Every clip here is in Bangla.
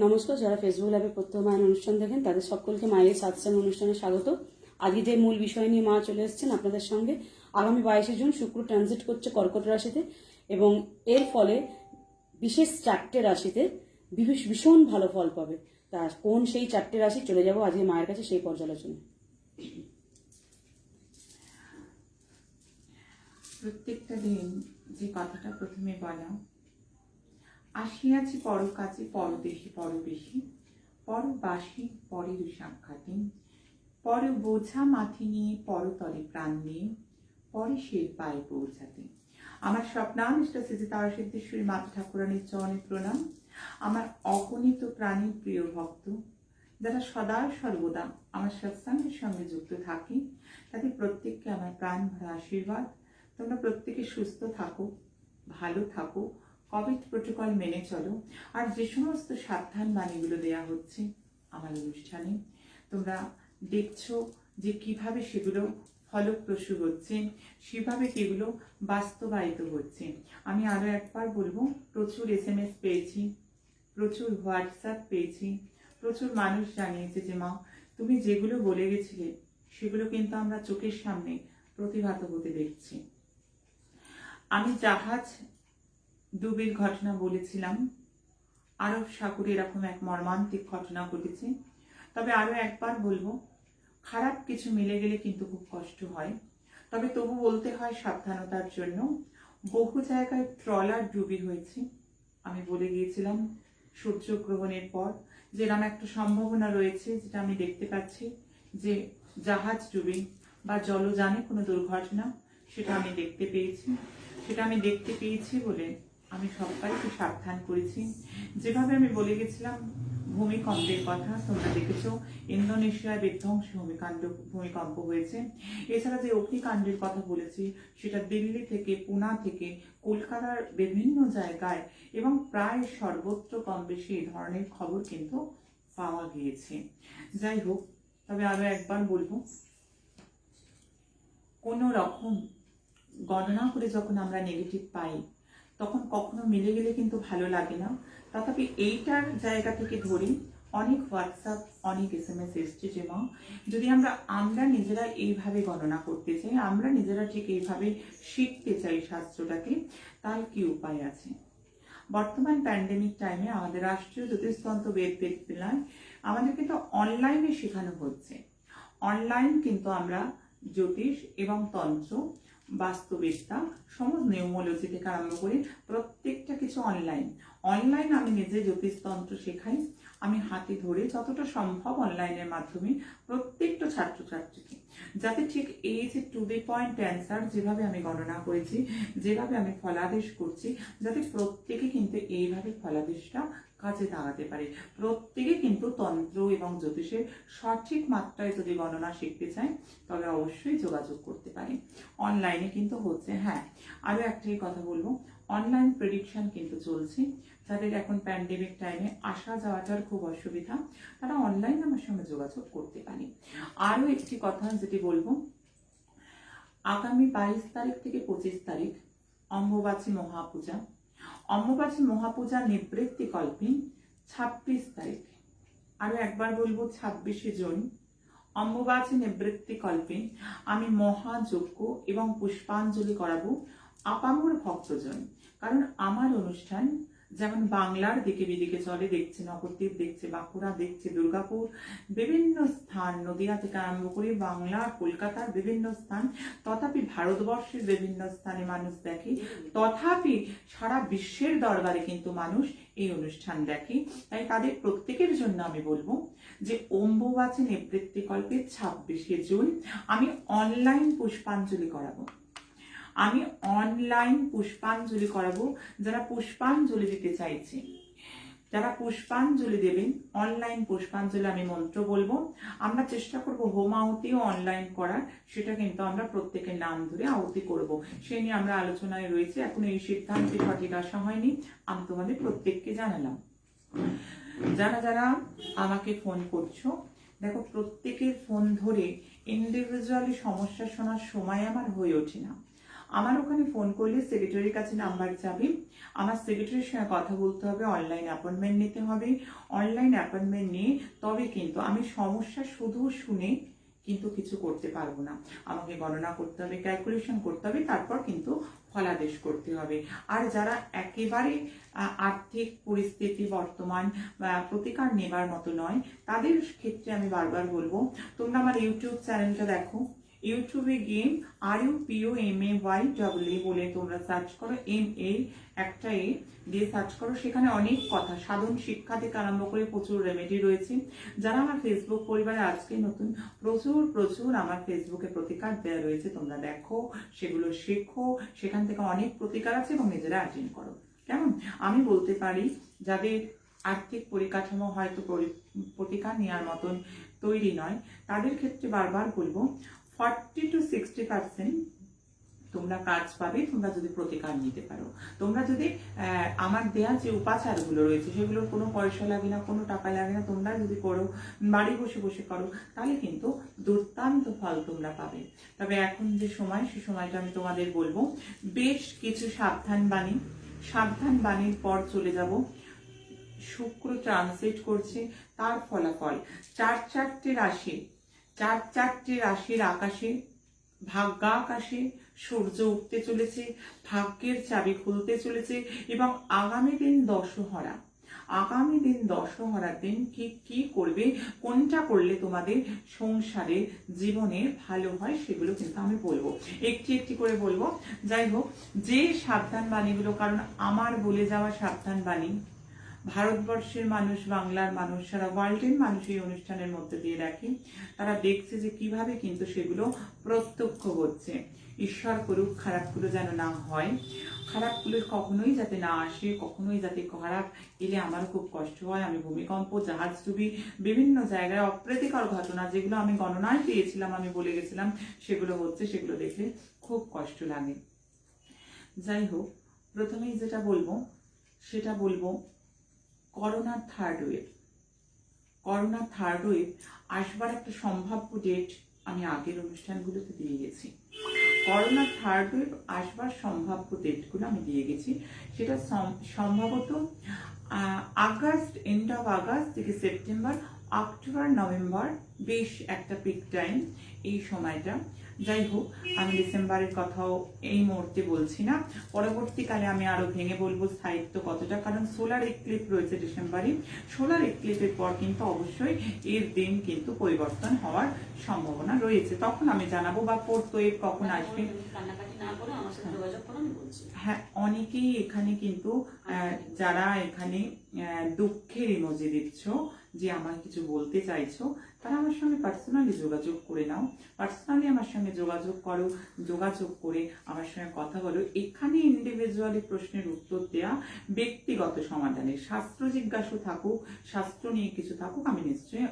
নমস্কার, যারা ফেসবুক লাইভে প্রত্যহ মায়ের অনুষ্ঠান দেখেন তাদের সকলকে মায়ের সাতসাং অনুষ্ঠানে স্বাগত। আজকে যে মূল বিষয় নিয়ে মা চলে এসেছেন আপনাদের সঙ্গে, আগামী 22শে জুন শুক্র ট্রানজিট করছে কর্কট রাশিতে এবং এর ফলে বিশেষ 4টে রাশিতে ভীষণ ভালো ফল পাবে। তা কোন সেই 4টে রাশি, চলে যাব আজকে মায়ের কাছে সেই পর্যালোচনা। প্রত্যেকটা দিন যে কথাটা প্রথমে বলা, আসিয়াছি পর কাছে পরদেশি পরবেশি, পরবাসী পরের সাক্ষাতে, পর বোঝা মাথি নিয়ে পরতরে প্রাণ দিয়ে, পরে সে পায়ে পৌঁছাতে। আমার স্বপ্নামিষ্ট শ্রী তারা সিদ্ধেশ্বরী মাতা ঠাকুরানীর চরণে প্রণাম। আমার অগণিত প্রাণী প্রিয় ভক্ত যারা সদা সর্বদা আমার সৎসঙ্গের সঙ্গে যুক্ত থাকে, তাদের প্রত্যেককে আমার প্রাণ ভরা আশীর্বাদ। তোমরা প্রত্যেকে সুস্থ থাকো, ভালো থাকো, কোভিড প্রোটোকল মেনে চলো। আর যে সমস্ত সাবধান বাণীগুলো দেয়া হচ্ছে আমার অনুষ্ঠানে, তোমরা দেখছো যে কিভাবে সেগুলো ফলপ্রসূ হচ্ছে, সেভাবে সেগুলো বাস্তবায়িত হচ্ছে। আমি আরো একবার বলবো, প্রচুর SMS পেয়েছি, প্রচুর হোয়াটসঅ্যাপ পেয়েছি, প্রচুর মানুষ জানিয়েছে যে মা তুমি যেগুলো বলে গেছিলে সেগুলো কিন্তু আমরা চোখের সামনে প্রতিভাত হতে দেখছি। আমি জাহাজ ডুবির ঘটনা বলেছিলাম, আরব সাগরে এরকম এক মর্মান্তিক ঘটনা ঘটেছে। তবে আরো একবার বলবো, খারাপ কিছু মিলে গেলে কিন্তু খুব কষ্ট হয়, তবে তবু বলতে হয় সাবধানতার জন্য। বহু জায়গায় ট্রলার ডুবি হয়েছে। আমি বলে গিয়েছিলাম সূর্যগ্রহণের পর যেরকম একটা সম্ভাবনা রয়েছে, যেটা আমি দেখতে পাচ্ছি যে জাহাজ ডুবি বা জলযানে কোনো দুর্ঘটনা, সেটা আমি দেখতে পেয়েছি বলে আমি সবাইকে সাবধান করেছি। যেভাবে আমি বলে গেছিলাম ভূমিকম্পের কথা, তোমরা দেখেছো ইন্দোনেশিয়ায় বিধ্বংসী ভূমিকম্প হয়েছে। এছাড়া যে অগ্নিকাণ্ডের কথা বলেছি, সেটা দিল্লি থেকে, পুনা থেকে, কলকাতার বিভিন্ন জায়গায় এবং প্রায় সর্বত্র কম বেশি এই ধরনের খবর কিন্তু পাওয়া গিয়েছে। যাই হোক, তবে আরো একবার বলবো, কোনো রকম গণনা করে যখন আমরা নেগেটিভ পাই তখন কখনো মিলে গেলে কিন্তু ভালো লাগে না। তথাপি এইটার জায়গা থেকে ধরি অনেক হোয়াটসঅ্যাপ, অনেক SMS এসছে যে মা যদি আমরা নিজেরা এইভাবে গণনা করতে চাই, আমরা নিজেরা ঠিক এইভাবে শিখতে চাই শাস্ত্রটাকে, তার কি উপায় আছে? বর্তমান প্যান্ডেমিক টাইমে আমাদের রাষ্ট্রীয় জ্যোতিষতন্ত্র বেদবিদ্যালয় আমাদের কিন্তু অনলাইনে শেখানো হচ্ছে। অনলাইন কিন্তু আমরা জ্যোতিষ এবং তন্ত্র, বাস্তুবিদ্যা, সমস্ত নিউমোলজি থেকে আরম্ভ করে প্রত্যেকটা কিছু অনলাইন আমি নিজে জ্যোতিষতন্ত্র শেখাই। আমি হাতে ধরে যতটা সম্ভব অনলাইনের মাধ্যমে প্রত্যেকটা ছাত্রছাত্রীকে, যাতে ঠিক এই যে টু দি পয়েন্ট অ্যান্সার যেভাবে আমি গণনা করেছি, যেভাবে আমি ফলাদেশ করছি, যাতে প্রত্যেকে কিন্তু এইভাবে ফলাদেশটা কাজে লাগাতে পারে। প্রত্যেকে কিন্তু তন্ত্র এবং জ্যোতিষের সঠিক মাত্রায় যদি গণনা শিখতে চায় তবে অবশ্যই যোগাযোগ করতে পারে। অনলাইনে কিন্তু হচ্ছে। হ্যাঁ, আরো একটাই কথা বলবো, অনলাইন প্রেডিকশন কিন্তু চলছে। যাদের এখন প্যান্ডেমিক টাইমে আসা যাওয়াটার খুব অসুবিধা, তারা অনলাইন আমার সঙ্গে যোগাযোগ করতে পারে। আরো একটি কথা যেটি বলবো, আগামী 22 তারিখ থেকে 25 তারিখ অম্বুবাচী মহাপূজা। অম্বুবাচী মহাপূজা নিবৃত্তি কল্পে 26 তারিখ, আরো একবার বলবো 26শে জুন অম্বুবাচী নিবৃত্তি কল্পে আমি মহাযজ্ঞ এবং পুষ্পাঞ্জলি করাবো আপামর ভক্তজন। কারণ আমার অনুষ্ঠান যেমন বাংলার দিকে বিদিকে চলে, দেখছে নবদ্বীপ, দেখছে বাঁকুড়া, দেখছে দুর্গাপুর, বিভিন্ন স্থান, নদিয়া থেকে আরম্ভ করে বাংলা, কলকাতার বিভিন্ন স্থান, তথাপি ভারতবর্ষের বিভিন্ন স্থানে মানুষ দেখে, তথাপি সারা বিশ্বের দরবারে কিন্তু মানুষ এই অনুষ্ঠান দেখে। তাই তাদের প্রত্যেকের জন্য আমি বলবো যে অম্বুবাচী নিবৃত্তি কল্পে 26শে জুন আমি অনলাইন পুষ্পাঞ্জলি করাবো। যারা পুষ্পাঞ্জলি দিতে চাইছে, যারা পুষ্পাঞ্জলি দেবেন, অনলাইন পুষ্পাঞ্জলি আমি মন্ত্র বলবো। আমরা চেষ্টা করব হোম আহুতিও অনলাইন করার, সেটা কিন্তু আমরা প্রত্যেকের নাম ধরে আহুতি করব। সে নিয়ে আমরা আলোচনায় রয়েছে, এখন এই সিদ্ধান্তে সঠিক আসা হয়নি, আমি তোমাদের প্রত্যেককে জানালাম। যারা আমাকে ফোন করছো, দেখো প্রত্যেকের ফোন ধরে ইন্ডিভিজুয়ালি সমস্যা শোনার সময় আমার হয়ে ওঠে না। আমার ওখানে ফোন করলে সেক্রেটারির কাছে নাম্বার যাবে, আমার সেক্রেটারির সঙ্গে কথা বলতে হবে, অনলাইন অ্যাপয়েন্টমেন্ট নিতে হবে। অনলাইন অ্যাপয়েন্টমেন্ট নিয়ে তবে কিন্তু আমি সমস্যা শুধু শুনে কিন্তু কিছু করতে পারবো না, আমাকে গণনা করতে হবে, ক্যালকুলেশন করতে হবে, তারপর কিন্তু ফলাদেশ করতে হবে। আর যারা একেবারে আর্থিক পরিস্থিতি বর্তমান প্রতিকার নেবার মতো নয়, তাদের ক্ষেত্রে আমি বারবার বলবো তোমরা আমার ইউটিউব চ্যানেলটা দেখো। ইউটিউবে গিয়ে RUPOMAYAA বলে তোমরা সার্চ করো, MA একটা এ দিয়ে সার্চ করো। সেখানে অনেক কথা, সাধন শিক্ষা থেকে আরম্ভ করে প্রচুর রেমেডি রয়েছে। যারা আমার ফেসবুক পরিবারে আজকে নতুন, প্রচুর আমার ফেসবুকে প্রতিকার দেওয়া রয়েছে, তোমরা দেখো, সেগুলো শেখো। সেখান থেকে অনেক প্রতিকার আছে এবং নিজেরা অ্যাটেন্ড করো। কেমন? আমি বলতে পারি যাদের আর্থিক পরিকাঠামো হয়তো প্রতিকার নেওয়ার মতন তৈরি নয়, তাদের ক্ষেত্রে বারবার বলবো 40 to 60% তোমরা কাজ পাবে তোমরা যদি প্রতিকার নিতে পারো। তোমরা যদি আমার দেয়া যে উপাচারগুলো রয়েছে সেগুলোর কোনো পয়সা লাগে না, কোনো টাকা লাগে না, তোমরা যদি করো, বাড়ি বসে বসে করো, তাহলে কিন্তু দুর্দান্ত ফল তোমরা পাবে। তবে এখন যে সময়, সে সময়টা আমি তোমাদের বলবো বেশ কিছু সাবধান বাণীর পর চলে যাব। শুক্র ট্রানজিট করছে, তার ফলাফল চারটে রাশির আকাশে, ভাগ্যাকাশে সূর্য উঠতে চলেছে, ভাগ্যের চাবি খুলতে চলেছে। এবং আগামী দিন দশহরার দিন কি করবে, কোনটা করলে তোমাদের সংসারে জীবনে ভালো হয়, সেগুলো কিন্তু আমি বলবো, একটি করে বলবো। যাই হোক, যে সাবধান বাণীগুলো, কারণ আমার বলে যাওয়া সাবধান বাণী ভারতবর্ষের মানুষ, বাংলার মানুষ, সারা ওয়ার্ল্ডের মানুষ এই অনুষ্ঠানের মধ্যে দিয়ে রাখে। তারা দেখছে যে কিভাবে কিন্তু সেগুলো প্রত্যক্ষ হচ্ছে। ঈশ্বর করুক খারাপগুলো যেন না হয়, খারাপগুলো কখনোই যাতে না আসে, কখনোই যাতে খারাপ এলে আমারও খুব কষ্ট হয়। আমি ভূমিকম্প, জাহাজ ডুবি, বিভিন্ন জায়গায় অপ্রীতিকর ঘটনা যেগুলো আমি গণনায় পেয়েছিলাম, আমি বলে গেছিলাম, সেগুলো হচ্ছে, সেগুলো দেখলে খুব কষ্ট লাগে। যাই হোক, প্রথমেই যেটা বলবো সেটা বলবো করোনার থার্ড ওয়েভ আসবার একটা সম্ভাব্য ডেট আমি আগের অনুষ্ঠানগুলোতে দিয়ে গেছি। করোনার থার্ড ওয়েভ আসবার সম্ভাব্য ডেটগুলো আমি দিয়ে গেছি। সেটা সম্ভবত এন্ড অফ আগস্ট থেকে সেপ্টেম্বর, অক্টোবর, নভেম্বর, বেশ একটা পিক টাইম এই সময়টা। যাই হোক, আমি ডিসেম্বরের কথাও এই মুহূর্তে বলছি না, পরবর্তীকালে আমি আরো ভেঙে বলবো স্থায়িত্ব কতটা, কারণ সোলার এক্লিপ রয়েছে ডিসেম্বরে। সোলার এক্লিপের পর কিন্তু অবশ্যই এর দিন কিন্তু পরিবর্তন হওয়ার সম্ভাবনা রয়েছে, তখন আমি জানাবো। বা ফোর্থ ওয়েভ কখন আসবে, হ্যাঁ, অনেকেই এখানে কিন্তু যারা এখানে দুঃখের ইমোজি দিচ্ছ, যে আমার কিছু বলতে চাইছো, তারা আমার সঙ্গে পার্সোনালি যোগাযোগ করে নাও। পার্সোনালি আমার সঙ্গে যোগাযোগ করো, যোগাযোগ করে আমার সঙ্গে কথা বলো। এখানে ইন্ডিভিজুয়ালি প্রশ্নের উত্তর দেয়া, ব্যক্তিগত সমাধানে শাস্ত্র জিজ্ঞাসা থাকুক, শাস্ত্র নিয়ে কিছু থাকুক, আমি নিশ্চয়ই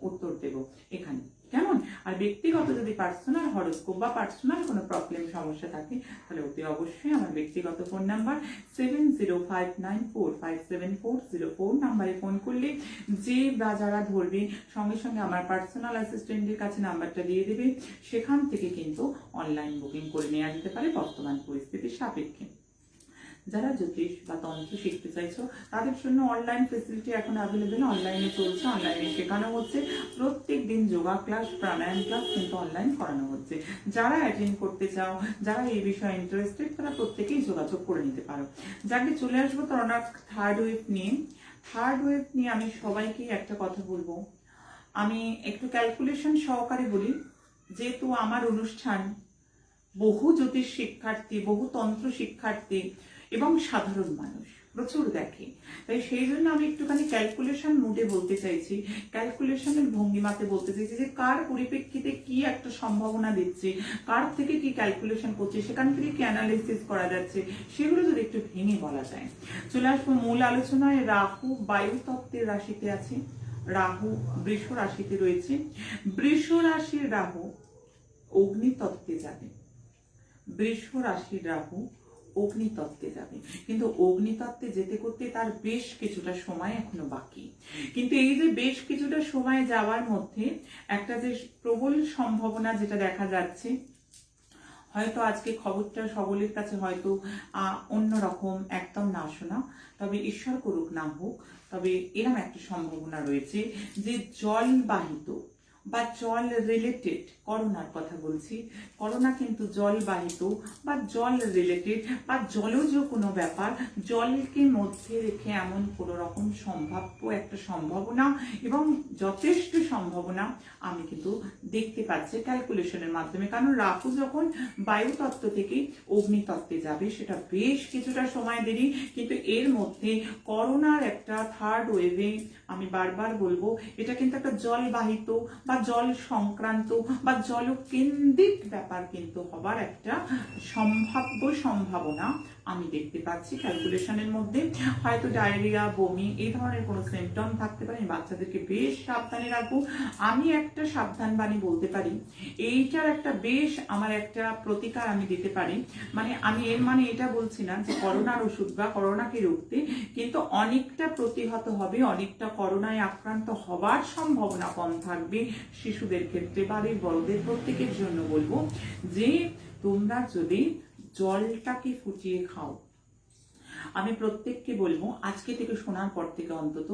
উত্তর দেব এখানে। কেমন? আর ব্যক্তিগত যদি পার্সোনাল হরোস্কোপ বা পার্সোনাল কোনো প্রবলেম সমস্যা থাকে, তাহলে অতি অবশ্যই আমার ব্যক্তিগত ফোন নাম্বার 7059457404 নাম্বারে ফোন করলে যে বা যারা ধরবে সঙ্গে সঙ্গে আমার পার্সোনাল অ্যাসিস্ট্যান্টের কাছে নাম্বারটা দিয়ে দেবে। সেখান থেকে কিন্তু অনলাইন বুকিং করে নেওয়া যেতে পারে বর্তমান পরিস্থিতির সাপেক্ষে। যারা জ্যোতিষ বা তন্ত্র শিখতে চাইছো, তাদের জন্য অনলাইন ফেসিলিটি এখন অ্যাভেলেবেল, অনলাইনে চলছে, অনলাইনে শেখানো হচ্ছে। প্রত্যেক দিন যোগা ক্লাস, প্রাণায়াম ক্লাস কিন্তু অনলাইন করানো হচ্ছে। যারা অ্যাটেন্ড করতে চাও, যারা এই বিষয়ে ইন্টারেস্টেড, তারা প্রত্যেকেই যোগাযোগ করে নিতে পারো। যাকে চলে আসবো করোনার থার্ড ওয়েভ নিয়ে আমি সবাইকেই একটা কথা বলবো। আমি একটু ক্যালকুলেশন সহকারে বলি, যেহেতু আমার অনুষ্ঠান বহু জ্যোতিষ শিক্ষার্থী, বহু তন্ত্র শিক্ষার্থী এবং সাধারণ মানুষ প্রচুর দেখে, তাই সেই জন্য আমি একটুখানি ক্যালকুলেশন মুডে বলতে চাইছি, ক্যালকুলেশনের ভঙ্গিমাতে বলতে চাইছি, যে কার পরিপ্রেক্ষিতে কি একটা সম্ভাবনা দিচ্ছে, কার থেকে কি ক্যালকুলেশন করছে, সেখান থেকে কি অ্যানালিসিস করা যাচ্ছে, সেগুলো যদি একটু ভেঙে বলা যায়। চলে আসবো মূল আলোচনায়। রাহু বায়ু তত্ত্বের রাশিতে আছে, রাহু বৃষ রাশিতে রয়েছে। বৃষ রাশির রাহু অগ্নিতত্ত্বে যাবে, বৃষ রাশির রাহু অগ্নিতত্ত্বে যাবে, কিন্তু অগ্নিতত্ত্বে যেতে করতে তার বেশ কিছুটা সময় এখনো বাকি। কিন্তু এই যে বেশ কিছুটা সময় যাওয়ার মধ্যে একটা যে প্রবল সম্ভাবনা যেটা দেখা যাচ্ছে, হয়তো আজকে খবরটা সকলের কাছে হয়তো অন্যরকম, একদম না শোনা, তবে ঈশ্বর করুক না হোক, তবে এরকম একটা সম্ভাবনা রয়েছে যে জলবাহিত বা জল রিলেটেড, করোনার কথা বলছি, করোনা কিন্তু জলবাহিত বা জল রিলেটেড বা জলজ কোনো ব্যাপার, জলকে মধ্যে রেখে এমন কোনো রকম সম্ভাব্য একটা সম্ভাবনা এবং যথেষ্ট সম্ভাবনা আমি কিন্তু দেখতে পাচ্ছি ক্যালকুলেশনের মাধ্যমে। কারণ রাহু যখন বায়ুতত্ত্ব থেকে অগ্নিতত্ত্বে যাবে সেটা বেশ কিছুটা সময় দেরি, কিন্তু এর মধ্যে করোনার একটা থার্ড ওয়েভে, আমি বারবার বলবো, এটা কিন্তু একটা জলবাহিত বা জল সংক্রান্ত বা জলকেন্দ্রিক ব্যাপার কিন্তু হবার একটা সম্ভাবনা আমি দেখতে পাচ্ছি ক্যালকুলেশনের মধ্যে। হয়তো ডায়রিয়া, বমি, এই ধরনের কোনো সিমটম থাকতে পারে, বাচ্চাদেরকে বেশ সাবধানে রাখবো। আমি একটা সাবধান বাণী বলতে পারি, এইটার একটা বেশ আমার একটা প্রতিকার আমি দিতে পারি। মানে আমি এর মানে এটা বলছি না যে করোনার ওষুধ বা করোনাকে রুখতে, কিন্তু অনেকটা প্রতিহত হবে, অনেকটা করোনায় আক্রান্ত হবার সম্ভাবনা কম থাকবে শিশুদের ক্ষেত্রে, বাড়ির বড়দের প্রত্যেকের জন্য বলবো যে তোমরা যদি জলটাকে ফুটিয়ে খাও। আমি প্রত্যেককে বলবো আজকে থেকে, শোনার পর থেকে অন্তত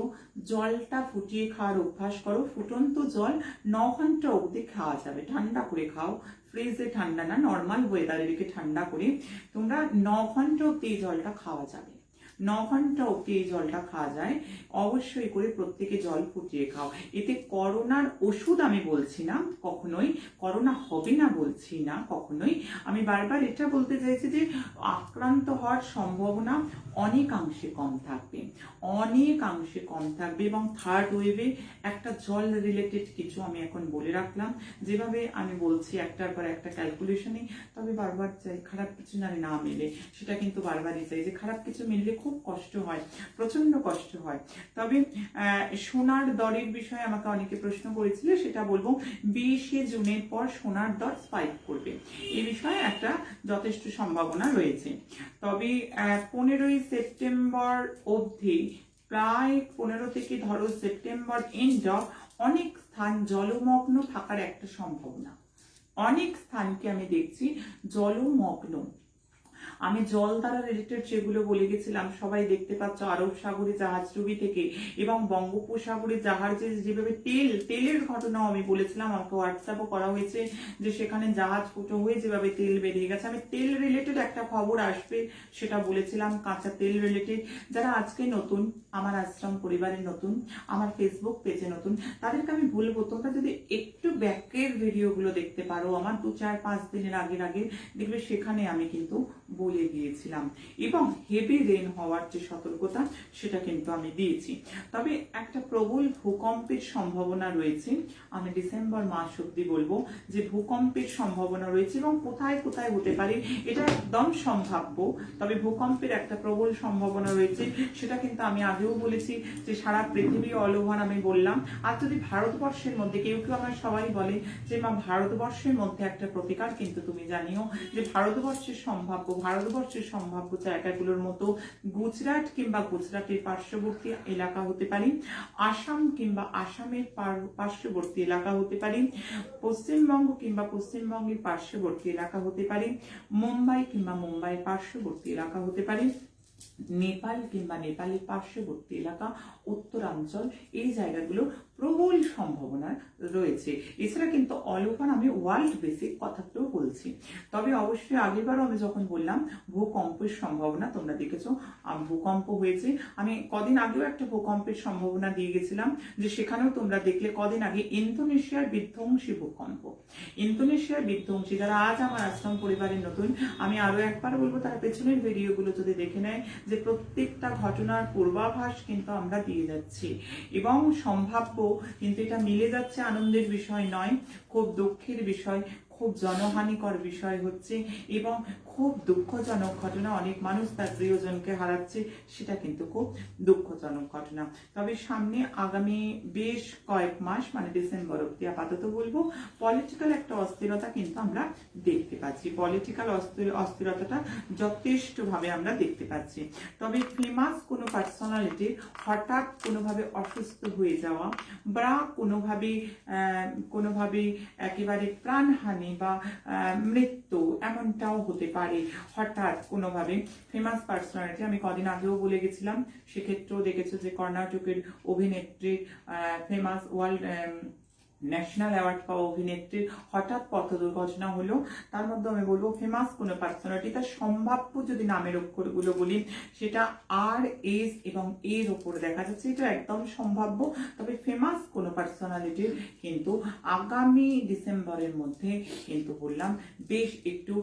জলটা ফুটিয়ে খাওয়ার অভ্যাস করো। ফুটন্ত জল 9 ঘন্টা অবধি খাওয়া যাবে, ঠান্ডা করে খাও, ফ্রিজে ঠান্ডা না, নর্মাল ওয়েদারে রেখে ঠান্ডা করে তোমরা 9 ঘন্টা অবধি এই জলটা খাওয়া যাবে। 9 ঘন্টা অবধি এই জলটা খাওয়া যায়, অবশ্যই করে প্রত্যেকে জল ফুটিয়ে খাও। এতে করোনার ওষুধ আমি বলছি না কখনোই, করোনা হবে না বলছি না কখনোই, আমি বারবার এটা বলতে চাইছি যে আক্রান্ত হওয়ার সম্ভাবনা অনেকাংশে কম থাকবে, অনেকাংশে কম থাকবে। এবং থার্ড ওয়েভে একটা জল রিলেটেড কিছু আমি এখন বলে রাখলাম, যেভাবে আমি বলছি একটার পর একটা ক্যালকুলেশনে, তবে বারবার চাই খারাপ কিছু জানি না মেলে, সেটা কিন্তু বারবারই চাই যে খারাপ কিছু মিললে খুব কষ্ট হয়, প্রচন্ড কষ্ট হয়। তবে সোনার দরের বিষয়ে আমাকে অনেকে প্রশ্ন করেছিল, সেটা বলবো 20শে জুনের পর সোনার দর স্পাইক করবে, এই বিষয়ে একটা যথেষ্ট সম্ভাবনা রয়েছে। তবে 15ই সেপ্টেম্বর অবধি, প্রায় 15 থেকে ধরো সেপ্টেম্বর এন্ড, অনেক স্থান জলমগ্ন থাকার একটা সম্ভাবনা, অনেক স্থানকে আমি দেখছি জলমগ্ন। আমি জল দ্বারা রিলেটেড যেগুলো বলে গেছিলাম সবাই দেখতে পাচ্ছ, আরব সাগরে জাহাজডুবি থেকে এবং বঙ্গোপসাগরে জাহাজে যেভাবে তেলের ঘটনাও আমি বলেছিলাম, আমাকে হোয়াটসঅ্যাপও করা হয়েছে যে সেখানে জাহাজ ফুটো হয়ে যেভাবে তেল বেরিয়ে গেছে। আমি তেল রিলেটেড একটা খবর আসবে সেটা বলেছিলাম, কাঁচা তেল রিলেটেড। যারা আজকে নতুন, আমার আশ্রম পরিবারে নতুন, আমার ফেসবুক পেজে নতুন, তাদেরকে আমি বলবো তোমরা যদি একটু ব্যাকের ভিডিওগুলো দেখতে পারো আমার 2-4-5 দিনের আগে দেখবে সেখানে আমি কিন্তু বলে দিয়েছিলাম, এবং হেভি রেন হওয়ার যে সতর্কতা সেটা কিন্তু আমি দিয়েছি। তবে একটা প্রবল ভূকম্পের সম্ভাবনা রয়েছে, আমি ডিসেম্বর মাস অব্দি বলবো যে ভূকম্পের সম্ভাবনা রয়েছে, এবং কোথায় কোথায় হতে পারে এটা একদম সম্ভাব্য। তবে ভূকম্পের একটা প্রবল সম্ভাবনা রয়েছে, সেটা কিন্তু আমি আগেও বলেছি যে সারা পৃথিবী অল ওভার আমি বললাম। আর যদি ভারতবর্ষের মধ্যে কেউ আমার সবাই বলে যে মা ভারতবর্ষের মধ্যে একটা প্রতিকার, কিন্তু তুমি জানিও যে ভারতবর্ষের সম্ভাব্য জায়গাগুলোর মতো গুজরাট কিংবা গুজরাটের পার্শ্ববর্তী এলাকা হতে পারে, আসাম কিংবা আসামের পার্শ্ববর্তী এলাকা হতে পারে, পশ্চিমবঙ্গ কিংবা পশ্চিমবঙ্গের পার্শ্ববর্তী এলাকা হতে পারে, মুম্বাই কিংবা মুম্বাইয়ের পার্শ্ববর্তী এলাকা হতে পারে, নেপাল কিংবা নেপালের পার্শ্ববর্তী এলাকা, উত্তরাঞ্চল, এই জায়গাগুলো প্রবল সম্ভাবনা রয়েছে। এছাড়া কিন্তু অল ওভার আমি ওয়ার্ল্ড বেসিক কথাটাও বলছি। তবে অবশ্যই আগেরবারও আমি যখন বললাম ভূকম্পের সম্ভাবনা, তোমরা দেখেছো ভূকম্প হয়েছে, আমি কদিন আগেও একটা ভূকম্পের সম্ভাবনা দিয়ে গেছিলাম, যে সেখানেও তোমরা দেখলে কদিন আগে ইন্দোনেশিয়ার বিধ্বংসী ভূকম্প, ইন্দোনেশিয়ার বিধ্বংসী। যারা আজ আমার আশ্রম পরিবারের নতুন, আমি আরো একবার বলবো তারা পেছনের ভিডিওগুলো যদি দেখে নেয়, যে প্রত্যেকটা ঘটনার পূর্বাভাস কিন্তু আমরা দিয়ে যাচ্ছি, এবং সম্ভাব্য কিন্তু এটা মিলে যাচ্ছে, আনন্দের বিষয় নয়, খুব দুঃখের বিষয়, খুব জনহানিকর বিষয় হচ্ছে, এবং খুব দুঃখজনক ঘটনা, অনেক মানুষ তার প্রিয়জনকে হারাচ্ছে, সেটা কিন্তু খুব দুঃখজনক ঘটনা। তবে সামনে আগামী বেশ কয়েক মাস, মানে ডিসেম্বর অব্দি আপাতত বলবো, পলিটিক্যাল একটা অস্থিরতা কিন্তু আমরা দেখতে পাচ্ছি, পলিটিক্যাল অস্থিরতাটা যথেষ্টভাবে আমরা দেখতে পাচ্ছি। তবে ফেমাস কোনো পার্সোনালিটি হঠাৎ কোনোভাবে অসুস্থ হয়ে যাওয়া বা কোনোভাবে একেবারে প্রাণহানি বা মৃত্যু এমনটাও হতে পারে হঠাৎ কোনোভাবে। ফেমাস পার্সোনালিটি আমি কদিন আগেও বলে গেছিলাম, সেক্ষেত্রেও দেখেছো যে কর্ণাটকের অভিনেত্রী, ফেমাস ওয়ার্ল্ড ন্যাশনাল অ্যাওয়ার্ড পাওয়া অভিনেত্রীর হঠাৎ পথ দুর্ঘটনা হলো। তার মধ্যে আমি বলবো ফেমাস কোনো পার্সোনালিটি, তার সম্ভাব্য যদি নামের অক্ষরগুলো বলি সেটা আর, এস এবং এর ওপর দেখা যাচ্ছে, এটা একদম সম্ভাব্য। তবে ফেমাস কোনো পার্সোনালিটির কিন্তু আগামী ডিসেম্বরের মধ্যে কিন্তু বললাম বেশ একটু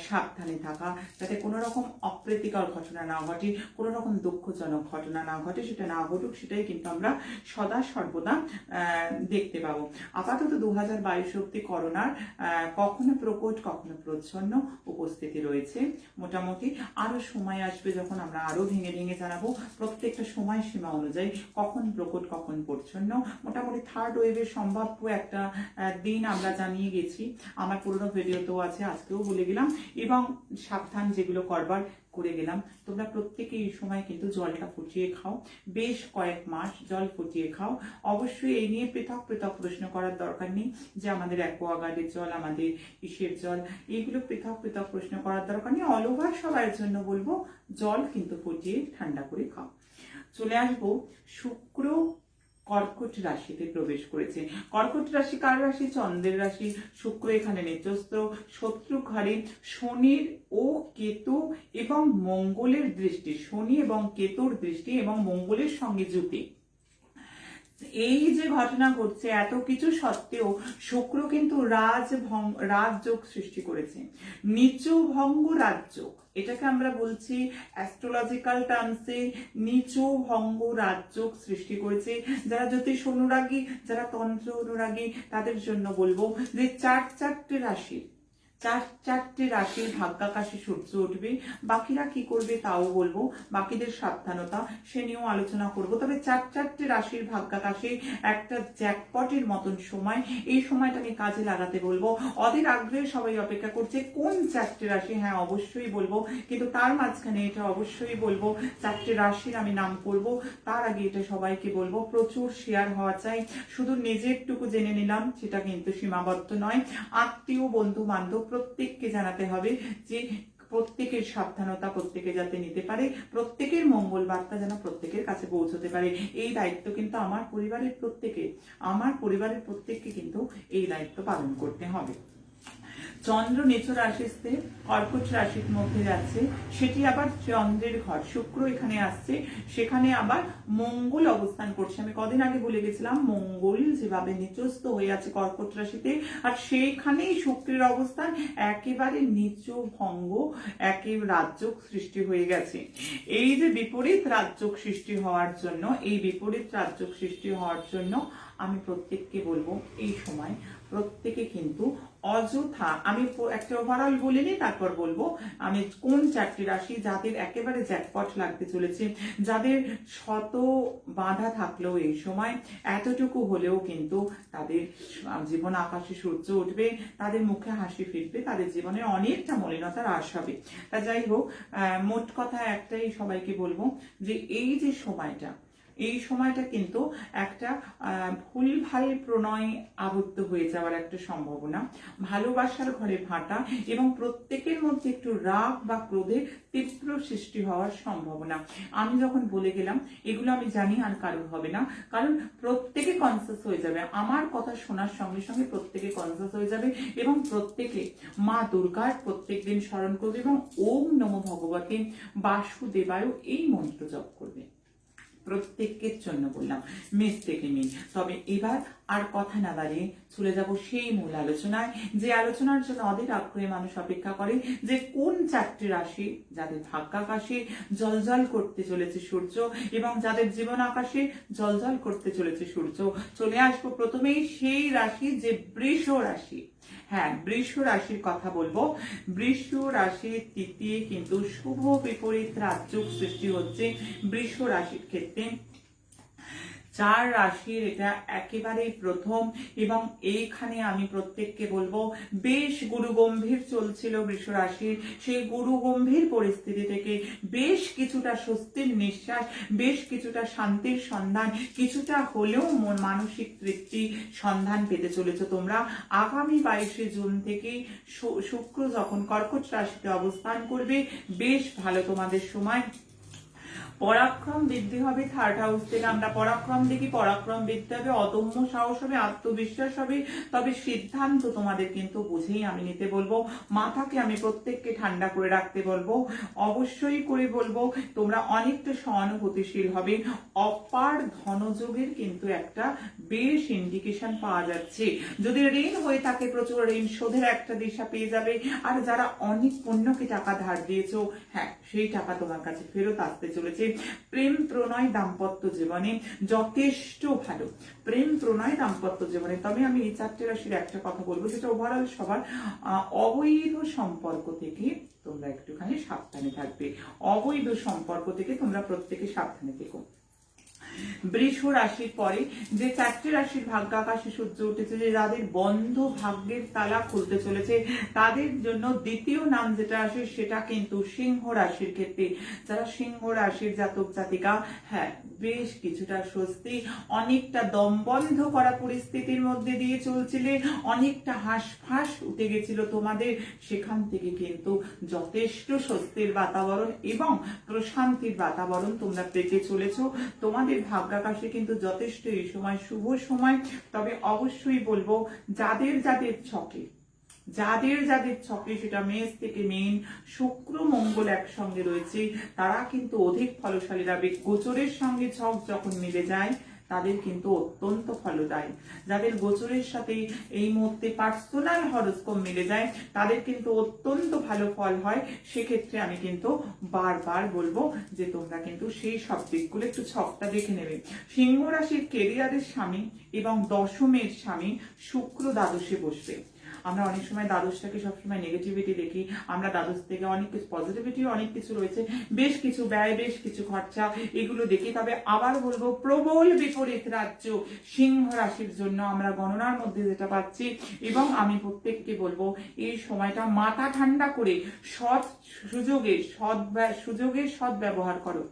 সাবধানে থাকা, যাতে কোনো রকম অপ্রীতিকর ঘটনা না ঘটে, কোনো রকম দুঃখজনক ঘটনা না ঘটে, সেটা না ঘটুক, সেটাই কিন্তু আমরা সদা সর্বদা দেখতে পাবো। আপাতত 2022 অব্দি করোনার কখনো প্রকট কখনো প্রচ্ছন্ন উপস্থিতি রয়েছে। মোটামুটি আরো সময় আসবে যখন আমরা আরো ভেঙে ভেঙে জানাবো প্রত্যেকটা সময় সীমা অনুযায়ী কখন প্রকট কখন প্রচ্ছন্ন। মোটামুটি থার্ড ওয়েভের সম্ভাব্য একটা দিন আমরা জানিয়ে গেছি, আমার পুরোনো ভিডিওতেও আছে, আজকেও বলে গেলাম, এবং সাবধান যেগুলো করবার করে গেলাম। তোমরা প্রত্যেকে এই সময় কিন্তু জলটা ফুটিয়ে খাও, বেশ কয়েক মাস জল ফুটিয়ে খাও। অবশ্যই এই নিয়ে পৃথক পৃথক প্রশ্ন করার দরকার নেই যে আমাদের অ্যাকোয়াগার্ডের জল, আমাদের ইসের জল, এইগুলো পৃথক পৃথক প্রশ্ন করার দরকার নেই। অল ওভার সবার জন্য বলবো জল কিন্তু ফুটিয়ে ঠান্ডা করে খাও। চলে আসবো শুক্র কর্কট রাশিতে প্রবেশ করেছে। কর্কট রাশি কার রাশি? চন্দ্রের রাশি। শুক্র এখানে নেচস্ত, শত্রু ঘরে শনির ও কেতু এবং মঙ্গলের দৃষ্টি, শনি এবং কেতুর দৃষ্টি এবং মঙ্গলের সঙ্গে যুতি। এই যে ঘটনা ঘটছে এত কিছু সত্ত্বেও শুক্র কিন্তু রাজযোগ সৃষ্টি করেছে, নিচু ভঙ্গ রাজযোগ, এটাকে আমরা বলছি অ্যাস্ট্রোলজিক্যাল টার্মসে নিচু ভঙ্গ রাজযোগ সৃষ্টি করেছে। যারা জ্যোতিষ অনুরাগী, যারা তন্ত্র অনুরাগী, তাদের জন্য বলবো যে চারটে রাশির ভাগ্যাকাশে সূর্য উঠবে। বাকিরা কি করবে তাও বলবো, বাকিদের সাবধানতা সে নিয়েও আলোচনা করব। তবে চারটে রাশির ভাগ্যাকাশে একটা জ্যাকপটের মতন সময়, এই সময়টা আমি কাজে লাগাতে বলবো। অধীর আগ্রহে সবাই অপেক্ষা করছে কোন চারটে রাশি, হ্যাঁ অবশ্যই বলবো, কিন্তু তার মাঝখানে এটা অবশ্যই বলবো চারটে রাশির আমি নাম করবো। তার আগে এটা সবাইকে বলবো প্রচুর শেয়ার হওয়া চাই। শুধু নিজেরটুকু জেনে নিলাম সেটা কিন্তু সীমাবদ্ধ নয়, আত্মীয় বন্ধু বান্ধব প্রত্যেককে জানাতে হবে যে প্রত্যেকের সাবধানতা প্রত্যেকে যাতে নিতে পারে, প্রত্যেকের মঙ্গল বার্তা যেন প্রত্যেকের কাছে পৌঁছতে পারে। এই দায়িত্ব কিন্তু আমার পরিবারের প্রত্যেককে কিন্তু এই দায়িত্ব পালন করতে হবে। চন্দ্র নিচ রাশিতে কর্কট রাশির মধ্যে যাচ্ছে, সেটি আবার চন্দ্রের ঘর, শুক্র এখানে আসছে, সেখানে আবার মঙ্গল অবস্থান করছে। আমি কদিন আগে বলে গেছিলাম মঙ্গল যেভাবে নিচস্থ হয়ে আছে কর্কট রাশিতে, আর সেইখানেই শুক্রের অবস্থান, একেবারে নিচ ভঙ্গ, রাজযোগ সৃষ্টি হয়ে গেছে। এই যে বিপরীত রাজযোগ সৃষ্টি হওয়ার জন্য আমি প্রত্যেককে বলবো এই সময় প্রত্যেকে কিন্তু অযথা, আমি একটা ওভারঅল বলিনি তারপর বলবো আমি কোন চারটি রাশি যাদের একেবারে জ্যাকপট লাগতে চলেছে, যাদের শত বাধা থাকলেও এই সময় এতটুকু হলেও কিন্তু তাদের জীবন আকাশে সূর্য উঠবে, তাদের মুখে হাসি ফিরবে, তাদের জীবনে অনেকটা মলিনতার হ্রাস হবে। তা যাই হোক, মোট কথা একটাই সবাইকে বলবো যে এই যে সময়টা কিন্তু একটা ভুলভাল প্রণয় আবদ্ধ হয়ে যাওয়ার একটা সম্ভাবনা, ভালোবাসার ঘরে ভাটা এবং প্রত্যেকের মধ্যে একটু রাগ বা ক্রোধের তীব্র সৃষ্টি হওয়ার সম্ভাবনা। আমি যখন বলে গেলাম এগুলো আমি জানি আর কারোর হবে না, কারণ প্রত্যেকে কনসাস হয়ে যাবে, আমার কথা শোনার সঙ্গে সঙ্গে প্রত্যেকে কনসাস হয়ে যাবে এবং প্রত্যেকে মা দুর্গার প্রত্যেক দিন স্মরণ করবে এবং ওম নমো ভগবতে বাসুদেবায় এই মন্ত্র জপ করবে। প্রত্যেকের জন্য বললাম, মেষ থেকে মিন। তবে এবার আর কথা না বাড়িয়ে চলে যাব সেই মূল আলোচনায়, যে আলোচনার জন্য অধীর আগ্রহে মানুষ অপেক্ষা করে, যে কোন চারটি রাশি যাদের ভাগ্যাকাশে জলজল করতে চলেছে সূর্য এবং যাদের জীবন আকাশে জলজল করতে চলেছে সূর্য। চলে আসবো প্রথমেই সেই রাশি যে বৃষ রাশি। হ্যাঁ, বৃষ রাশির কথা বলবো। বৃষ রাশির তৃতীয় কিন্তু শুভ বিপরীত রাজযোগ সৃষ্টি হচ্ছে বৃষ রাশির ক্ষেত্রে। যার রাশির এটা একেবারেই প্রথম, এবং এইখানে আমি প্রত্যেককে বলবো বেশ গুরু গম্ভীর চলছিল বৃষ রাশির, সেই গুরু গম্ভীর পরিস্থিতি থেকে বেশ কিছুটা স্বস্তির নিঃশ্বাস, বেশ কিছুটা শান্তির সন্ধান, কিছুটা হলেও মানসিক তৃপ্তি সন্ধান পেতে চলেছ তোমরা। আগামী 22শে জুন থেকে শুক্র যখন কর্কট রাশিতে অবস্থান করবে, বেশ ভালো তোমাদের সময়। পরাক্রম বৃদ্ধি হবে। থার্ড হাউস থেকে আমরা পরাক্রম দেখি, পরাক্রম বৃদ্ধি হবে, অদম্য সাহস হবে, আত্মবিশ্বাস হবে। তবে সিদ্ধান্ত তোমাদের কিন্তু বুঝেই আমি নিতে বলবো। মাথাকে আমি প্রত্যেককে ঠান্ডা করে রাখতে বলবো। অবশ্যই করে বলবো তোমরা অনেকটা সহানুভূতিশীল হবে। অপার ধনযোগের কিন্তু একটা বেশ ইন্ডিকেশন পাওয়া যাচ্ছে। যদি ঋণ হয়ে থাকে প্রচুর ঋণ শোধের একটা দিশা পেয়ে যাবে। আর যারা অনেক পণ্যকে টাকা ধার দিয়েছো, হ্যাঁ সেই টাকা তোমার কাছে ফেরত আসতে চলেছে। প্রেম প্রণয় দাম্পত্য জীবনে যথেষ্ট ভালো, প্রেম প্রণয় দাম্পত্য জীবনে। তবে আমি এই 4টে রাশির একটা কথা বলবো, যেটা ওভারঅল সবার, অবৈধ সম্পর্ক থেকে তোমরা একটুখানি সাবধানে থাকবে। অবৈধ সম্পর্ক থেকে তোমরা প্রত্যেকে সাবধানে থেকো। বৃষ রাশির পরে যে 4টে রাশির ভাগ্যাকাশে সূর্য উঠেছে, যে যাদের বন্ধ ভাগ্যের তালা খুলতে চলেছে, তাদের জন্য দ্বিতীয় নাম যেটা আসে সেটা কিন্তু সিংহ রাশির ক্ষেত্রে। যারা সিংহ রাশির জাতক জাতিকা, হ্যাঁ বেশ কিছুটা স্বস্তি, অনেকটা দম বন্ধ করা পরিস্থিতির মধ্যে দিয়ে চলছিলে, অনেকটা হাঁসফাঁস উঠে গেছিল তোমাদের, সেখান থেকে কিন্তু যথেষ্ট স্বস্তির বাতাবরণ এবং প্রশান্তির বাতাবরণ তোমরা পেতে চলেছো। তোমাদের ভাগ্যাকাশে কিন্তু যথেষ্ট এই সময় শুভ সময়। তবে অবশ্যই বলবো যাদের ছকে সেটা মেষ থেকে মীন, শুক্র মঙ্গল একসঙ্গে রয়েছে, তারা কিন্তু অধিক ফলশালী হবে। গোচরের সঙ্গে ছক যখন মিলে যায় তাদের কিন্তু অত্যন্ত ফলদায়ী। যাদের গোচরের সাথে এই মুহূর্তে পার্সোনাল হরোস্কোপ মিলে যায় তাদের কিন্তু অত্যন্ত ভালো ফল হয়। সেক্ষেত্রে আমি কিন্তু বারবার বলবো যে তোমরা কিন্তু সেই সব দিকগুলো একটু ছকটা দেখে নেবে। সিংহ রাশির কেরিয়ারের স্বামী এবং দশমের স্বামী শুক্র দ্বাদশে বসবে। আমরা অনেক সময় দ্বাদশটাকে সবসময় নেগেটিভিটি দেখি, আমরা দ্বাদশ থেকে অনেক কিছু পজিটিভিটি, অনেক কিছু রয়েছে, বেশ কিছু ব্যয়, বেশ কিছু খরচা, এগুলো দেখি। তবে আবার বলবো প্রবল বিপরীত রাজ্য সিংহ রাশির জন্য আমরা গণনার মধ্যে যেটা পাচ্ছি। এবং আমি প্রত্যেককে বলবো এই সময়টা মাথা ঠান্ডা করে সুযোগের সৎ ব্যবহার করো।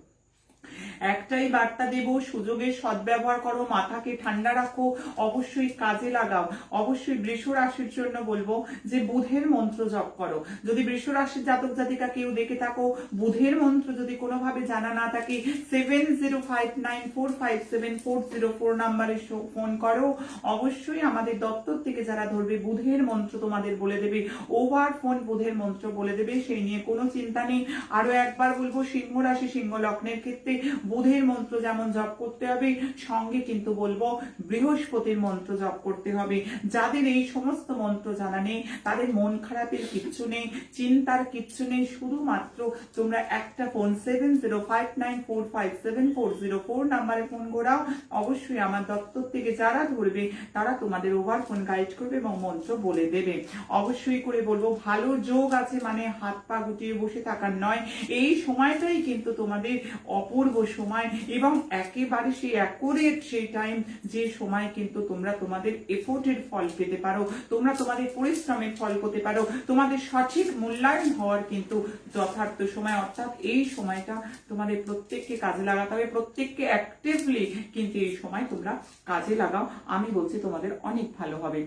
একটাই বার্তা দেব, সুযোগের সদ্ব্যবহার করো, মাথাকে ঠান্ডা রাখো, অবশ্যই কাজে লাগাও। অবশ্যই বৃষ রাশির জন্য বলবো যে বুধের মন্ত্র জপ করো। যদি বৃষ রাশির জাতক জাতিকা কেউ দেখে থাকো, বুধের মন্ত্র যদি কোনোভাবে জানা না থাকে, 7059457404 নাম্বারে ফোন করো। অবশ্যই আমাদের দপ্তর থেকে যারা ধরবে বুধের মন্ত্র তোমাদের বলে দেবে, ওভার ফোন বুধের মন্ত্র বলে দেবে, সেই নিয়ে কোনো চিন্তা নেই। আরো একবার বলবো সিংহ রাশি সিংহ লগ্নের ক্ষেত্রে বুধের মন্ত্র যেমন জপ করতে হবে, সঙ্গে কিন্তু বলবো বৃহস্পতির মন্ত্র জপ করতে হবে। যাদের এই সমস্ত মন্ত্র জানা নেই তাদের মন খারাপের কিচ্ছু নেই, চিন্তার কিচ্ছু নেই। শুধুমাত্র তোমরা একটা ফোন 7059457404 নাম্বারে ফোন ঘোরাও। অবশ্যই আমার দপ্তর থেকে যারা ধরবে তারা তোমাদের ওভার ফোন গাইড করবে এবং মন্ত্র বলে দেবে। অবশ্যই করে বলবো ভালো যোগ আছে মানে হাত পা গুটিয়ে বসে থাকার নয়, এই সময়টাই কিন্তু তোমাদের অপূর্ব সময় এবং একেবারে সেই অ্যাকুরেট সেই টাইম, যে সময় কিন্তু তোমরা তোমাদের এফোর্টের ফল পেতে পারো, তোমরা তোমাদের পরিশ্রমের ফল পেতে পারো, তোমাদের সঠিক মূল্যায়ন হওয়ার কিন্তু যথার্থ সময়। অর্থাৎ এই সময়টা তোমাদের প্রত্যেককে কাজে লাগাতে হবে, প্রত্যেককে অ্যাক্টিভলি কিন্তু এই সময় তোমরা কাজে লাগাও। আমি বলছি তোমাদের অনেক ভালো হবে।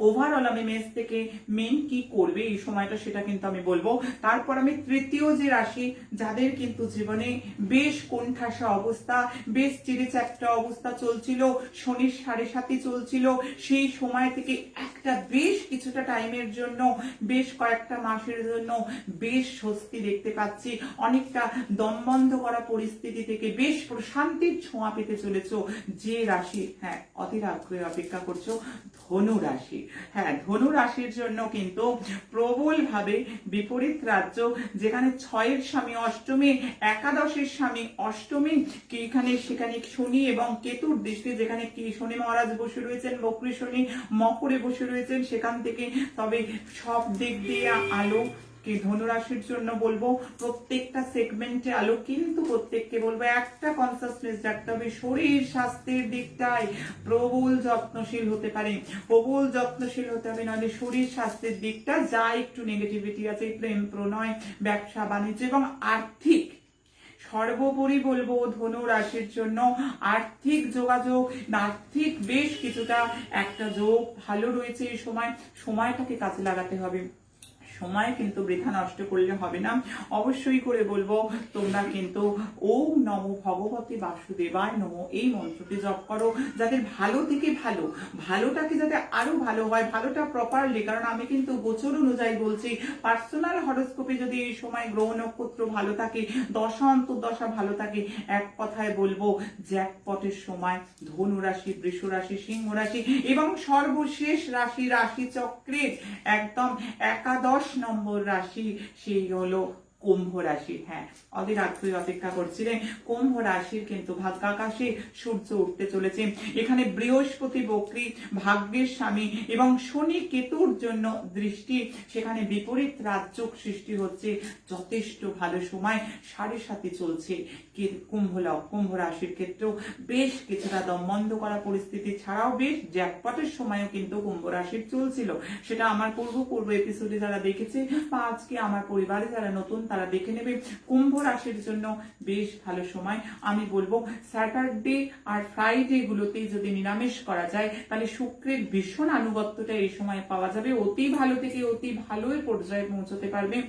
ওভারঅল আমি মেষ থেকে মেন কি করবে এই সময়টা সেটা কিন্তু আমি বলবো। তারপর আমি তৃতীয় যে রাশি, যাদের কিন্তু জীবনে বেশ কোণঠাসা অবস্থা, বেশ চিড়েচ্যাপ্টা অবস্থা চলছিল, শনির 7.5 চলছিল, সেই সময় থেকে একটা বেশ কিছুটা টাইমের জন্য, বেশ কয়েকটা মাসের জন্য বেশ স্বস্তি দেখতে পাচ্ছি। অনেকটা দমবন্ধ করা পরিস্থিতি থেকে বেশ প্রশান্তির ছোঁয়া পেতে চলেছ। যে রাশি, হ্যাঁ অধীর আগ্রহে অপেক্ষা করছো, ধনু রাশি। হ্যাঁ ধনু রাশির জন্য কিন্তু প্রবল ভাবে বিপরীত রাজ্য, যেখানে 6-এর স্বামী অষ্টমী, একাদশের স্বামী অষ্টমী, এখানে সেখানে শনি এবং কেতুর দৃষ্টি, যেখানে কি শনি মহারাজ বসে রয়েছেন, বক্রী শনি মকরে বসে রয়েছেন সেখান থেকে। তবে সব দিক দিয়ে আলো, কি ধনুরাশির জন্য বলবো প্রত্যেকটা সেগমেন্টে আলো, কিন্তু প্রত্যেককে বলবো একটা কনসাসনেস রাখতে হবে, শরীর স্বাস্থ্যের দিকটায় প্রবল যত্নশীল হতে পারে, প্রবল যত্নশীল হতে হবে, নাহলে শরীর স্বাস্থ্যের দিকটা যা একটু নেগেটিভিটি আছে, প্রেম প্রণয়, ব্যবসা বাণিজ্য এবং আর্থিক, সর্বোপরি বলবো ধনু রাশির জন্য আর্থিক যোগাযোগ, আর্থিক বেশ কিছুটা একটা যোগ ভালো রয়েছে এই সময়। সময়টাকে কাজে লাগাতে হবে, সময় কিন্তু বৃথা নষ্ট করলে হবে না। অবশ্যই করে বলবো তোমরা কিন্তু ওম নমো ভগবতে বাসুদেবায় নমো এই মন্ত্রটি জপ করো, যাদের ভালো থেকে ভালো, ভালোটাকে যাতে আরো ভালো হয়, ভালোটা প্রপারলি, কারণ আমি কিন্তু গোচর অনুযায়ী বলছি, পার্সোনাল হরোস্কোপে যদি এই সময় গ্রহ নক্ষত্র ভালো থাকে, দশা অন্তর্দশা ভালো থাকে, এক কথায় বলবো জ্যাকপটের সময় ধনু রাশি, বৃষ রাশি, সিংহ রাশি এবং সর্বশেষ রাশি, রাশি চক্রের একদম একাদশ নম্বর রাশি, সেই হলো কুম্ভ রাশি। হ্যাঁ, অধীর আগ্রহে অপেক্ষা করছিলেন। কুম্ভ রাশির কিন্তু ভাগ্যাকাশে সূর্য উঠতে চলেছে। এখানে বৃহস্পতি বক্রী, ভাগ্যের স্বামী এবং শনি কেতুর জন্য দৃষ্টি, সেখানে বিপরীত রাজযোগ সৃষ্টি হচ্ছে। যথেষ্ট ভালো সময়, 7.5 চলছে কুম্ভ রাশির ক্ষেত্রেও বেশ কিছুটা দমবন্ধ করা পরিস্থিতি ছাড়াও বেশ জ্যাকপটের সময়ও কিন্তু কুম্ভ রাশির চলছিল। সেটা আমার পূর্ব এপিসোডে যারা দেখেছে বা আজকে আমার পরিবারে যারা নতুন তারা দেখে নেবে। কুম্ভ রাশির জন্য বেশ ভালো সময়। আমি বলবো স্যাটারডে আর ফ্রাইডে গুলোতেই যদি নিরামিষ করা যায় তাহলে শুক্রের ভীষণ আনুগত্যটা এই সময় পাওয়া যাবে। অতি ভালো থেকে অতি ভালোই পর্যায়ে পৌঁছতে পারবে।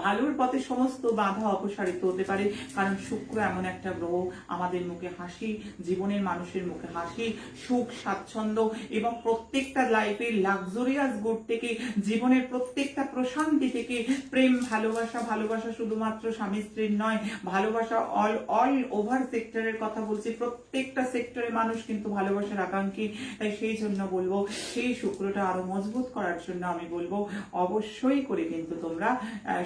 ভালোর পথে সমস্ত বাধা অপসারিত হতে পারে, কারণ শুক্র এমন একটা গ্রহ আমাদের মুখে হাসি, জীবনের মানুষের মুখে হাসি, সুখ স্বাচ্ছন্দ্য এবং প্রত্যেকটা লাইফের লাক্সারিয়াস গুড থেকে, জীবনের প্রত্যেকটা প্রশান্তি থেকে, প্রেম ভালোবাসা শুধুমাত্র স্বামী স্ত্রীর নয়, ভালোবাসা অল ওভার সেক্টরের কথা বলছি, প্রত্যেকটা সেক্টরে মানুষ কিন্তু ভালোবাসার আকাঙ্ক্ষী। তাই সেই জন্য বলবো সেই শুক্রটা আরো মজবুত করার জন্য আমি বলবো অবশ্যই করে কিন্তু তোমরা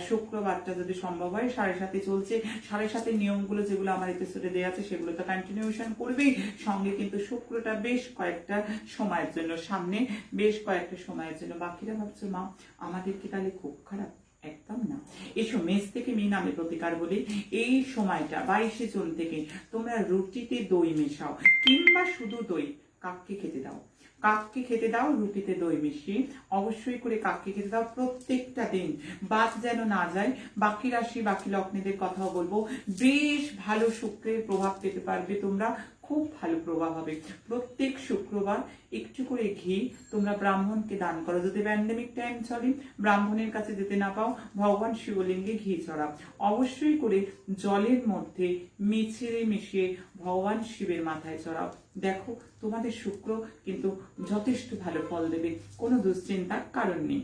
শুক্রবারটা যদি সম্ভব হয় 7.5 চলছে, 7.5 নিয়মগুলো যেগুলো আমার এপিসোডে দেওয়া আছে সেগুলো তো কন্টিনিউশন করবেই, সঙ্গে কিন্তু শুক্রটা বেশ কয়েকটা সময়ের জন্য, সামনে বেশ কয়েকটা সময়ের জন্য। বাকিরা ভাবছো মা আমাদের কি তাহলে খুব খারাপ? একদম না। এসো মেষ থেকে মীন আমি প্রতিকার বলি, এই সময়টা 22 জুন থেকে তোমরা রুটিতে দই মেশাও, কিংবা শুধু দই কাককে খেতে দাও, কাককে খেতে দাও রুটিতে দই মিশিয়ে, অবশ্যই করে কাককে খেতে দাও প্রত্যেকটা দিন, বাদ যেন না যায়। বাকি রাশি বাকি লগ্নেদের কথাও বলবো, বেশ ভালো শুক্রের প্রভাব পেতে পারবে তোমরা, খুব ভালো প্রভাব হবে। প্রত্যেক শুক্রবার একটু করে ঘি তোমরা ব্রাহ্মণকে দান করো। যদি প্যান্ডেমিক টাইম চলে, ব্রাহ্মণের কাছে যেতে না পাও, ভগবান শিবলিঙ্গে ঘি চড়াও। অবশ্যই করে জলের মধ্যে মিশিয়ে ভগবান শিবের মাথায় চড়াও। দেখো তোমাদের শুক্র কিন্তু যথেষ্ট ভালো ফল দেবে, কোনো দুশ্চিন্তার কারণ নেই।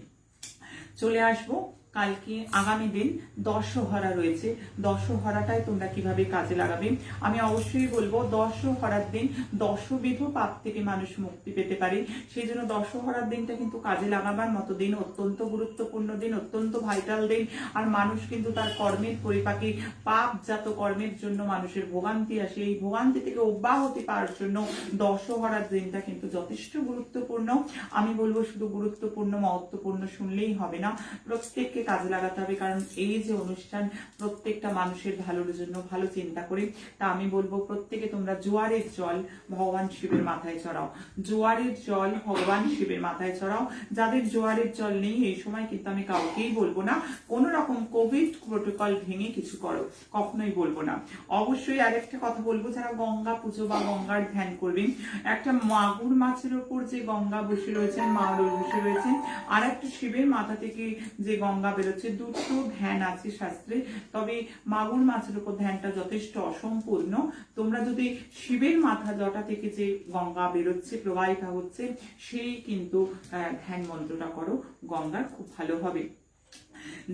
চলে আসবো কালকে, আগামী দিন দশহরা রয়েছে। দশহরাটাই তোমরা কিভাবে কাজে লাগাবে আমি অবশ্যই বলবো। দশহরার দিন 10বিধ পাপ থেকে মানুষ মুক্তি পেতে পারে, সেই জন্য দশহরার দিনটা কিন্তু কাজে লাগাবার মতো দিন, অত্যন্ত গুরুত্বপূর্ণ দিন, অত্যন্ত ভাইটাল দিন। আর মানুষ কিন্তু তার কর্মের পরিপাকে, পাপজাত কর্মের জন্য মানুষের ভোগান্তি আসে, এই ভোগান্তি থেকে অব্যাহতি পাওয়ার জন্য দশহরার দিনটা কিন্তু যথেষ্ট গুরুত্বপূর্ণ। আমি বলবো শুধু গুরুত্বপূর্ণ মহত্বপূর্ণ শুনলেই হবে না, প্রত্যেককে কাজে লাগাতে হবে, কারণ এই যে অনুষ্ঠান প্রত্যেকটা মানুষের ভালোর জন্য, ভালো চিন্তা করে। তা আমি বলবো প্রত্যেকে তোমরা জোয়ারের জল ভগবান শিবের মাথায় চড়াও, জোয়ারের জল ভগবান শিবের মাথায় চড়াও। যাদের জোয়ারের জল নেই এই সময় কিন্তু আমি কাউকেই বলবো না কোন রকম কোভিড প্রোটোকল ভেঙে কিছু করো, কখনোই বলবো না। অবশ্যই আরেকটা কথা বলবো, যারা গঙ্গা পুজো বা গঙ্গার ধ্যান করবেন, একটা মাগুর মাছের ওপর যে গঙ্গা বসে রয়েছেন, মা বসে রয়েছেন, আর একটা শিবের মাথা থেকে যে গঙ্গা বেরোচ্ছে, দুটো ধ্যান আছে শাস্ত্রে, তবে মাগুর মাছের উপর ধ্যানটা যথেষ্ট অসম্পূর্ণ। তোমরা যদি শিবের মাথা জটা থেকে যে গঙ্গা বেরোচ্ছে, প্রবাহিত হচ্ছে, সেই কিন্তু ধ্যান মন্ত্রটা করো, গঙ্গার খুব ভালো হবে।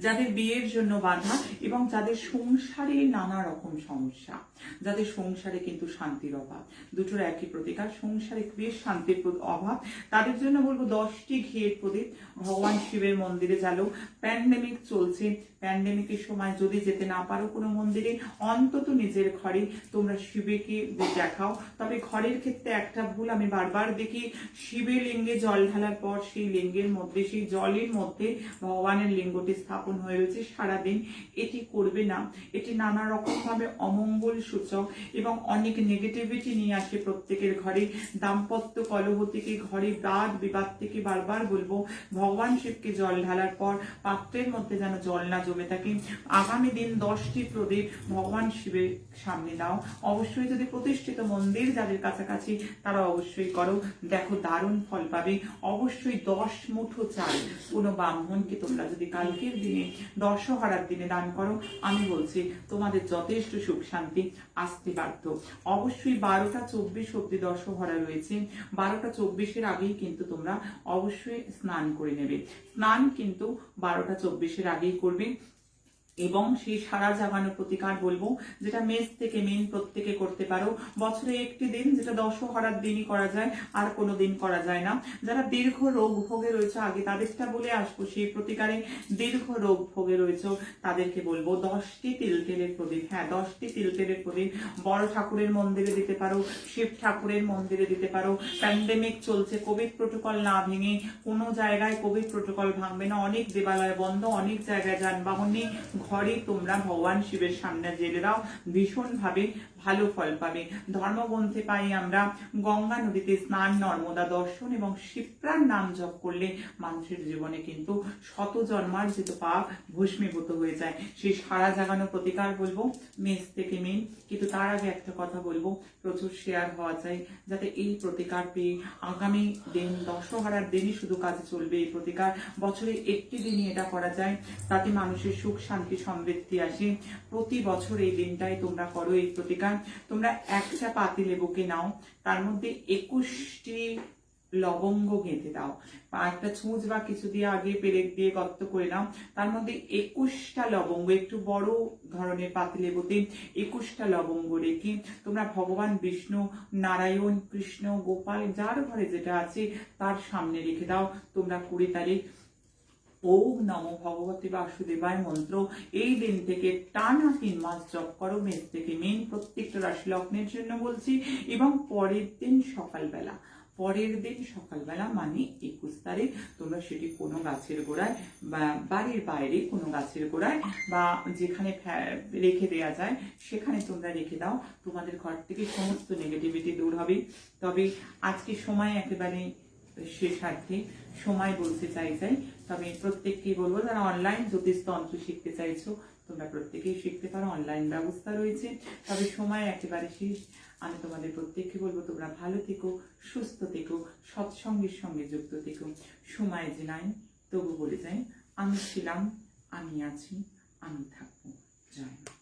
যাদের বিয়ের জন্য বাধা এবং যাদের সংসারে নানা রকম সমস্যা, যাদের সংসারে কিন্তু শান্তির অভাব, দুটোর একই প্রতিকার, সংসারে বেশ শান্তির অভাব, তাদের জন্য বলবো 10টি ঘিয়ের প্রদীপ ভগবান শিবের মন্দিরে জ্বালো। প্যান্ডেমিক চলছে, প্যান্ডেমিকের সময় যদি যেতে না পারো কোনো মন্দিরে, অন্তত নিজের ঘরে তোমরা শিবকে দেখাও। তবে ঘরের ক্ষেত্রে একটা ভুল আমি বারবার দেখি, শিবের লিঙ্গে জল ঢালার পর সেই লিঙ্গের মধ্যে, সেই জলের মধ্যে ভগবানের লিঙ্গটি স্থাপন হয়ে রয়েছে সারাদিন, এটি করবে না। এটি নানা রকম ভাবে অমঙ্গল সূচক এবং অনেক নেগেটিভিটি নিয়ে আসে প্রত্যেকের ঘরে। দাম্পত্য কলহ থেকে, ঘরে বাদ বিবাদ থেকে বারবার বলবো ভগবান শিবকে জল ঢালার পর পাত্রের মধ্যে যেন জল না জমে থাকে। আগামী দিন 10টি প্রদীপ ভগবান শিবের সামনে দাও। অবশ্যই যদি প্রতিষ্ঠিত মন্দির যাদের কাছাকাছি তারা অবশ্যই করো, দেখো দারুণ ফল পাবে। অবশ্যই 10 মুঠো চাল কোনো ব্রাহ্মণকে তোমরা যদি কালকের দিনে দশহরার দিনে দান করো, আমি বলছি তোমাদের যথেষ্ট সুখ শান্তি আসতে বাধ্য। অবশ্যই 12টা 24 অব্দি দশহরা রয়েছে, 12টা 24-এর আগেই কিন্তু তোমরা অবশ্যই স্নান করে নেবে। স্নান কিন্তু 12টা 24-এর আগেই করবে। এবং সেই সারা জাগানো প্রতিকার বলবো, যেটা মেষ থেকে মিন প্রত্যেকে করতে পারো। বছরে একটি দিন, যেটা দশহরার দিনই করা যায়, আর কোনো দিন করা যায় না। যারা দীর্ঘ রোগ ভোগে রয়েছে, আগে তাদেরটা বলে আসবো সেই প্রতিকারে। দীর্ঘ রোগ ভোগে রয়েছে তাদেরকে বলবো 10টি তিলতেলের প্রদীপ, হ্যাঁ 10টি তিলতেলের প্রদীপ বড় ঠাকুরের মন্দিরে দিতে পারো, শিব ঠাকুরের মন্দিরে দিতে পারো। প্যান্ডেমিক চলছে, কোভিড প্রোটোকল না ভেঙে, কোনো জায়গায় কোভিড প্রোটোকল ভাঙবে না, অনেক দেবালয় বন্ধ, অনেক জায়গায় যানবাহন নেই, ঘরে তোমরা ভগবান শিবের সামনে জেলে দাও, ভীষণ ভাবে ভালো ফল পাবে। ধর্মগ্রন্থে পাই আমরা গঙ্গা নদীতে স্নান, নর্মদা দর্শন এবং শিবপ্রাণ নাম জপ করলে মানুষের জীবনে কিন্তু শত জন্মার্জিত পাপ ভস্মীভূত হয়ে যায়। সেই সারা জাগানো প্রতিকার বলবো মেষ থেকে মিন। কিন্তু তার আগে একটা কথা বলবো, প্রচুর শেয়ার হওয়া চাই, যাতে এই প্রতিকার পেয়ে আগামী দিন দশহরার দিনই শুধু কাজে চলবে এই প্রতিকার, বছরে একটি দিনই এটা করা যায়, তাতে মানুষের সুখ শান্তি সমৃদ্ধি আসে। প্রতি বছর এই দিনটাই তোমরা করো এই প্রতিকার। তোমরা একটা পাতিলেবুকে নাও, তার মধ্যে 21টি লবঙ্গ গেঁথে দাও, বা একটা ছুঁচ বা কিছু দিয়ে আগে পেরেক দিয়ে গর্ত করে নাও, তার মধ্যে 21টা লবঙ্গ, একটু বড় ধরনের পাতিলেবুতে 21টা লবঙ্গ রেখে তোমরা ভগবান বিষ্ণু, নারায়ণ, কৃষ্ণ, গোপাল যার ঘরে যেটা আছে তার সামনে রেখে দাও। তোমরা 20 তারিখ ওম নমো ভগবতে বাসুদেবায় মন্ত্র এই দিন থেকে টানা 3 মাস জপ করো, মেষ থেকে মিন প্রত্যেকটা রাশি লগ্নের জন্য বলছি। এবং পরের দিন সকালবেলা মানে 21 তারিখ তোমরা সেটি কোনো গাছের গোড়ায় বা বাড়ির বাইরে কোনো গাছের গোড়ায় বা যেখানে রেখে দেওয়া যায় সেখানে তোমরা রেখে দাও। তোমাদের ঘর থেকে সমস্ত নেগেটিভিটি দূর হবে। তবে আজকে সময় একেবারে শেষার্থে, সময় বলতে চাই, তবে প্রত্যেককেই বলবো যারা অনলাইন জ্যোতিষতন্ত্র শিখতে চাইছো তোমরা প্রত্যেকেই শিখতে পারো, অনলাইন ব্যবস্থা রয়েছে। তবে সময় একেবারে শেষ। আমি তোমাদের প্রত্যেককে বলবো তোমরা ভালো থেকো, সুস্থ থেকো, সৎসঙ্গের সঙ্গে যুক্ত থেকো। সময় যে নাই তবু বলে যাই, আমি ছিলাম, আমি আছি, আমি থাকবো। জয় মা।